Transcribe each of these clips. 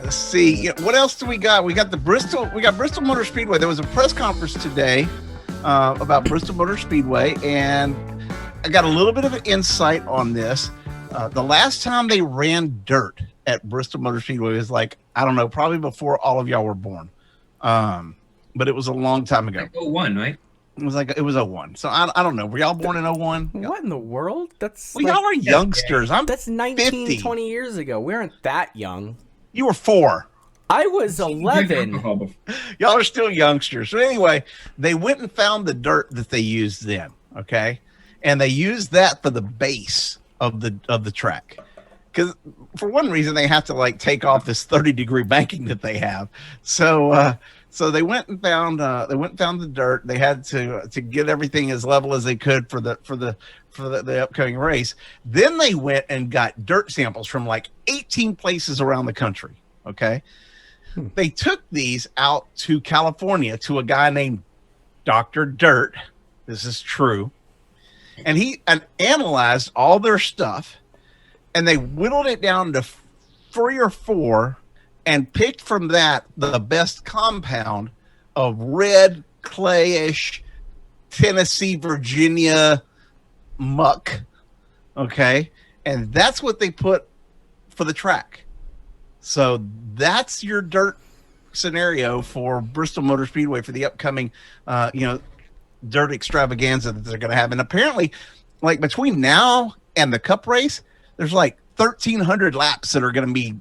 let's see. What else do we got? We got Bristol Motor Speedway. There was a press conference today about Bristol Motor Speedway, and I got a little bit of an insight on this. The last time they ran dirt at Bristol Motor Speedway was like, I don't know, probably before all of y'all were born. But it was a long time ago. Like 01, right? It was 01. So I don't know. Were y'all born in 01? What in the world? Y'all are youngsters. That's 19, 50. 20 years ago. We aren't that young. You were 4. I was 11. Y'all are still youngsters. So anyway, they went and found the dirt that they used then. Okay. And they used that for the base of the track. Because for one reason, they have to like take off this 30-degree banking that they have. So they went and found the dirt. They had to get everything as level as they could for the upcoming race. Then they went and got dirt samples from like 18 places around the country. Okay. They took these out to California to a guy named Dr. Dirt. This is true. And he analyzed all their stuff, and they whittled it down to 3 or 4 and picked from that the best compound of red, clayish, Tennessee, Virginia muck. Okay. And that's what they put for the track. So that's your dirt scenario for Bristol Motor Speedway for the upcoming, dirt extravaganza that they're going to have. And apparently, like between now and the Cup race, there's like 1,300 laps that are going to be,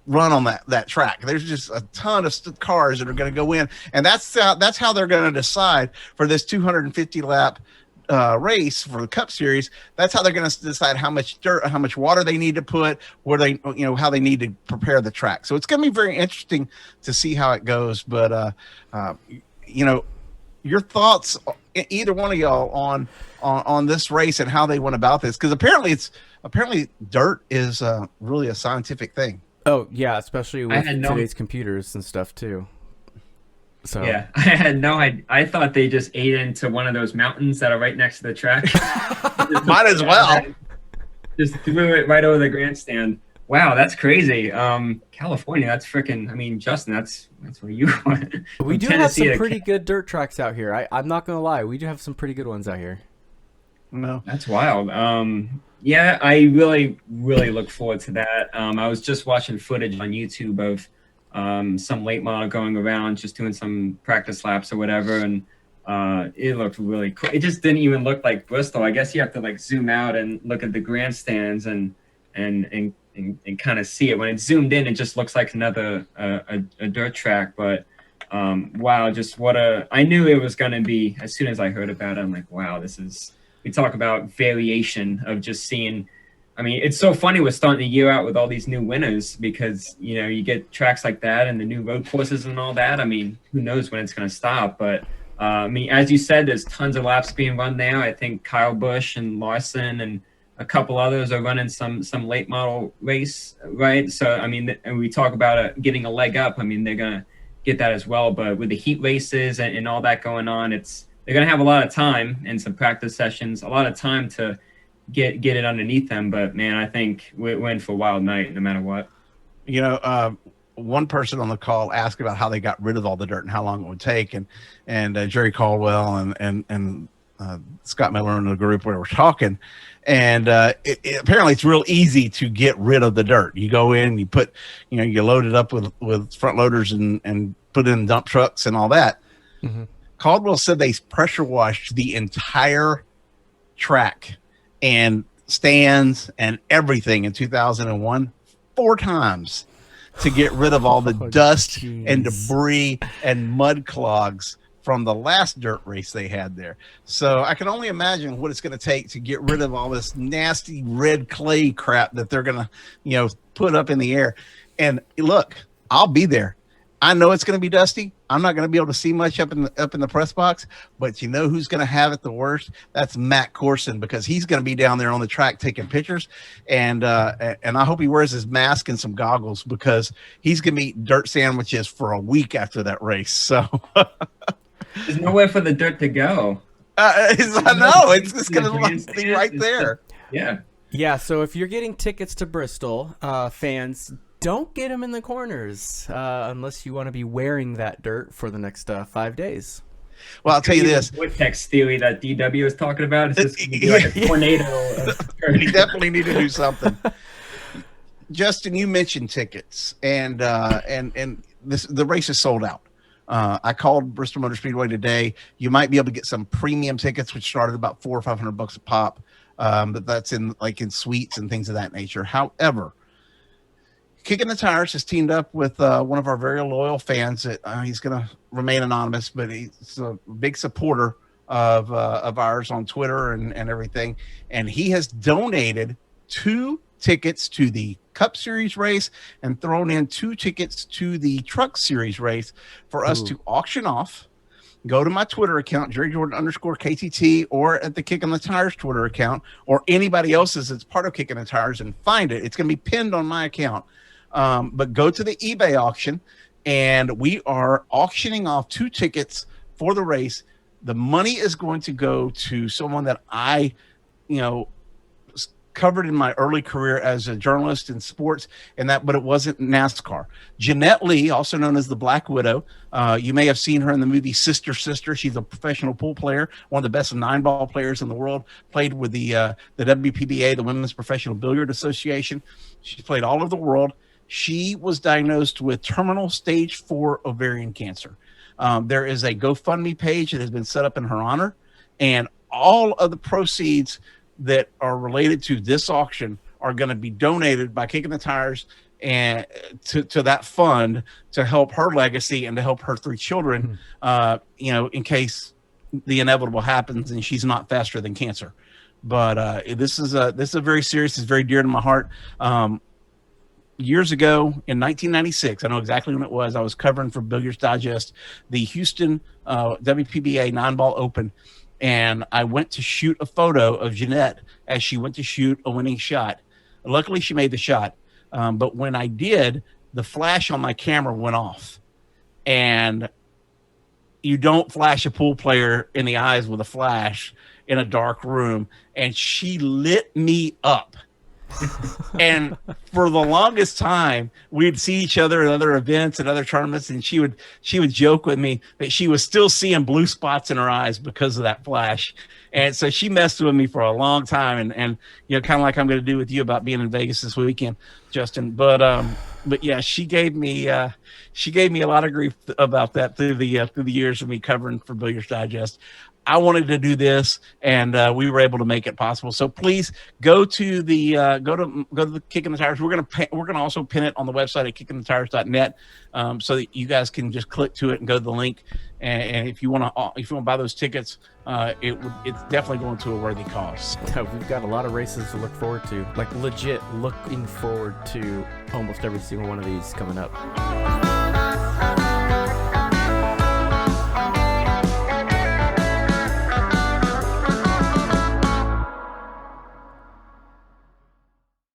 run on that track. There's just a ton of cars that are going to go in, and that's how they're going to decide for this 250 lap race for the Cup Series. That's how they're going to decide how much dirt, how much water they need to put, where they, how they need to prepare the track. So it's going to be very interesting to see how it goes. But your thoughts, either one of y'all, on this race and how they went about this, because apparently dirt is really a scientific thing. Oh yeah, especially with today's computers and stuff too. So yeah, I had no idea. I thought they just ate into one of those mountains that are right next to the track. Might as well. Just threw it right over the grandstand. Wow, that's crazy. California, that's freaking. I mean, Justin, that's where you are. We do have some pretty good dirt tracks out here. I'm not gonna lie, we do have some pretty good ones out here. No, that's wild. Yeah, I really, really look forward to that. I was just watching footage on YouTube of some late model going around, just doing some practice laps or whatever, and it looked really cool. It just didn't even look like Bristol. I guess you have to like zoom out and look at the grandstands and kind of see it. When it's zoomed in, it just looks like another a dirt track. But wow, just I knew it was going to be, as soon as I heard about it, I'm like, wow, we talk about variation of just seeing. I mean, it's so funny we're starting the year out with all these new winners because, you get tracks like that and the new road courses and all that. I mean, who knows when it's going to stop. But, I mean, as you said, there's tons of laps being run now. I think Kyle Busch and Larson and a couple others are running some late model race, right? So, I mean, and we talk about getting a leg up. I mean, they're going to get that as well. But with the heat races and all that going on, they're going to have a lot of time and some practice sessions, a lot of time to get it underneath them. But man, I think we're in for a wild night no matter what. One person on the call asked about how they got rid of all the dirt and how long it would take, and Jerry Caldwell and Scott Miller in the group where we're talking, and apparently it's real easy to get rid of the dirt. You go in, you put, you load it up with front loaders and put it in dump trucks and all that. Mm-hmm. Caldwell said they pressure washed the entire track and stands and everything in 2001 4 times to get rid of all the dust and debris and mud clogs from the last dirt race they had there. So I can only imagine what it's going to take to get rid of all this nasty red clay crap that they're going to, put up in the air. And look, I'll be there. I know it's going to be dusty. I'm not going to be able to see much up in the press box, but you know who's going to have it the worst? That's Matt Corson, because he's going to be down there on the track taking pictures, and I hope he wears his mask and some goggles, because he's going to eat dirt sandwiches for a week after that race. So there's nowhere for the dirt to go. I know it's just going to be right there. Yeah. Yeah. So if you're getting tickets to Bristol, fans, don't get them in the corners unless you want to be wearing that dirt for the next 5 days. Well, I'll tell you this. Vortex theory that DW is talking about is just going to be like a tornado. We definitely need to do something. Justin, you mentioned tickets, and the race is sold out. I called Bristol Motor Speedway today. You might be able to get some premium tickets, which started about $400 or $500 a pop, but that's in suites and things of that nature. However, Kicking the Tires has teamed up with one of our very loyal fans. That he's going to remain anonymous, but he's a big supporter of ours on Twitter and everything. And he has donated 2 tickets to the Cup Series race and thrown in 2 tickets to the Truck Series race for us to auction off. Go to my Twitter account, JerryJordan_KTT, or at the Kicking the Tires Twitter account, or anybody else's that's part of Kicking the Tires, and find it. It's going to be pinned on my account. But go to the eBay auction, and we are auctioning off 2 tickets for the race. The money is going to go to someone that I, covered in my early career as a journalist in sports, but it wasn't NASCAR. Jeanette Lee, also known as the Black Widow. You may have seen her in the movie Sister Sister. She's a professional pool player, one of the best 9-ball players in the world. Played with the WPBA, the Women's Professional Billiard Association. She's played all over the world. She was diagnosed with terminal stage 4 ovarian cancer. There is a GoFundMe page that has been set up in her honor, and all of the proceeds that are related to this auction are going to be donated by Kicking the Tires and to that fund to help her legacy and to help her 3 children, in case the inevitable happens and she's not faster than cancer. But this is a very serious, it's very dear to my heart. Years ago in 1996, I know exactly when it was, I was covering for Billiards Digest, the Houston WPBA 9-ball Open. And I went to shoot a photo of Jeanette as she went to shoot a winning shot. Luckily, she made the shot. But when I did, the flash on my camera went off. And you don't flash a pool player in the eyes with a flash in a dark room. And she lit me up. And for the longest time, we'd see each other at other events and other tournaments, and she would joke with me that she was still seeing blue spots in her eyes because of that flash. And so she messed with me for a long time, and kind of like I'm going to do with you about being in Vegas this weekend, Justin. But yeah, she gave me a lot of grief about that through the years of me covering for Billiards Digest. I wanted to do this, and we were able to make it possible. So please go to the Kicking the Tires. We're gonna also pin it on the website at kickingthetires.net, so that you guys can just click to it and go to the link. And if you want to buy those tickets, it's definitely going to a worthy cause. We've got a lot of races to look forward to. Like legit looking forward to almost every single one of these coming up.